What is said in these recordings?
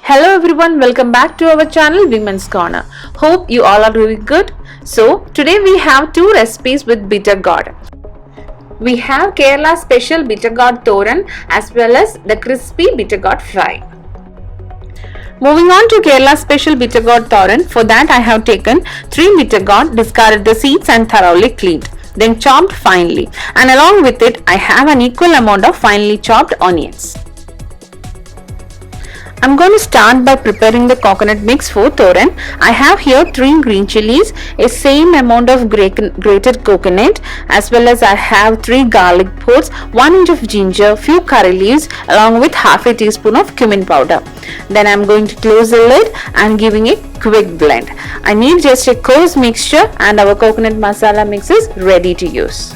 Hello everyone, welcome back to our channel Women's Corner. Hope you all are doing good. So today we have two recipes with bitter gourd. We have Kerala special bitter gourd thoran as well as the crispy bitter gourd fry. Moving on to Kerala special bitter gourd thoran, for that I have taken 3 bitter gourd, discarded the seeds and thoroughly cleaned, then chopped finely, and along with it I have an equal amount of finely chopped onions. I'm going to start by preparing the coconut mix for thoran. I have here 3 green chillies, a same amount of grated coconut, as well as I have 3 garlic pods, 1 inch of ginger, few curry leaves along with half a teaspoon of cumin powder. Then I'm going to close the lid and giving a quick blend. I need just a coarse mixture and our coconut masala mix is ready to use.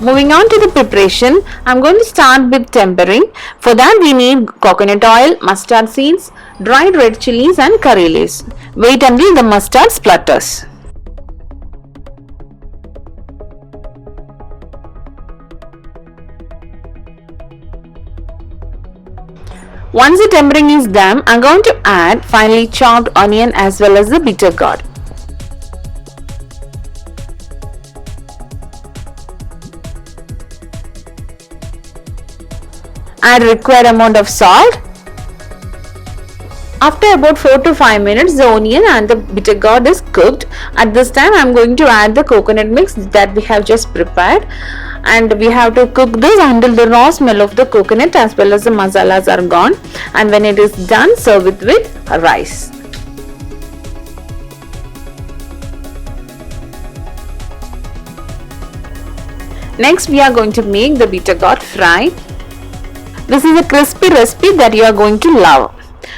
Moving on to the preparation, I'm going to start with tempering. For that we need coconut oil, mustard seeds, dried red chillies and curry leaves. Wait until the mustard splutters. Once the tempering is done, I'm going to add finely chopped onion as well as the bitter gourd. Add required amount of salt. After about 4 to 5 minutes, the onion and the bitter gourd is cooked. At this time, I am going to add the coconut mix that we have just prepared, and we have to cook this until the raw smell of the coconut as well as the masalas are gone. And when it is done, serve it with rice. Next, we are going to make the bitter gourd fry. This is a crispy recipe that you are going to love.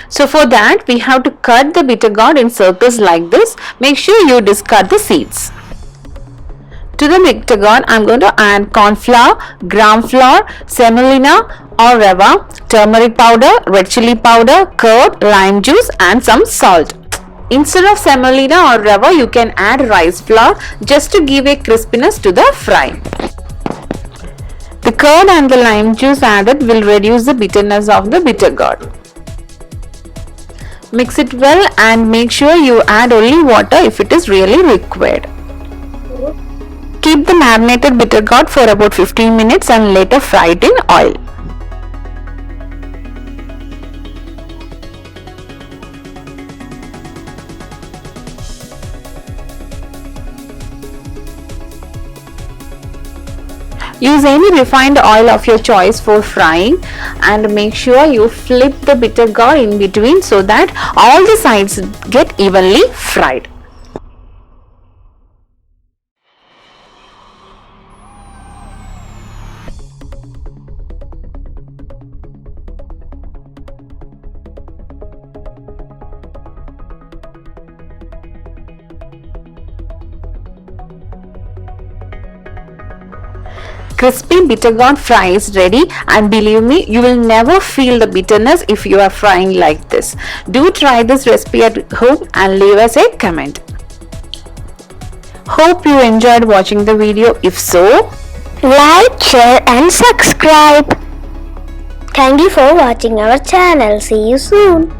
So for that we have to cut the bitter gourd in circles like this. Make sure you discard the seeds. To the bitter gourd I am going to add corn flour, gram flour, semolina or rava, turmeric powder, red chilli powder, curd, lime juice and some salt. Instead of semolina or rava you can add rice flour just to give a crispiness to the fry. The curd and the lime juice added will reduce the bitterness of the bitter gourd. Mix it well and make sure you add only water if it is really required. Keep the marinated bitter gourd for about 15 minutes and later fry it in oil. Use any refined oil of your choice for frying and make sure you flip the bitter gourd in between so that all the sides get evenly fried. Crispy bitter gourd fry is ready, and believe me, you will never feel the bitterness if you are frying like this. Do try this recipe at home and leave us a comment. Hope you enjoyed watching the video. If so, like, share and subscribe. Thank you for watching our channel. See you soon.